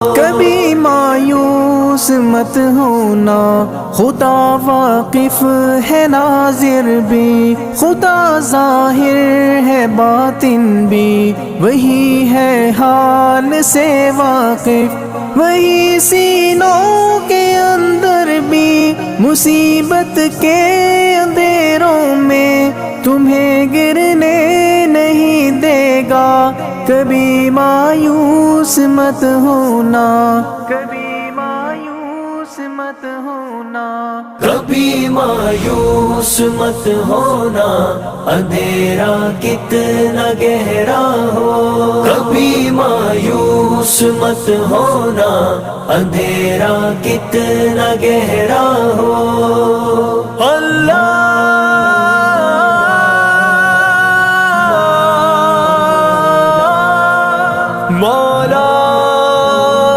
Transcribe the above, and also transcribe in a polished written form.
کبھی مایوس مت ہونا، خدا واقف ہے ناظر بھی، خدا ظاہر ہے باطن بھی، وہی ہے حال سے واقف، وہی سینوں کے اندر بھی، مصیبت کے اندھیروں میں تمہیں گرنے نہیں دے گا، کبھی مایوس مت ہونا، کبھی مایوس مت ہونا، کبھی مایوس مت ہونا، اندھیرا کتنا گہرا ہو، کبھی مایوس مت ہونا، اندھیرا کتنا گہرا ہو، اللہ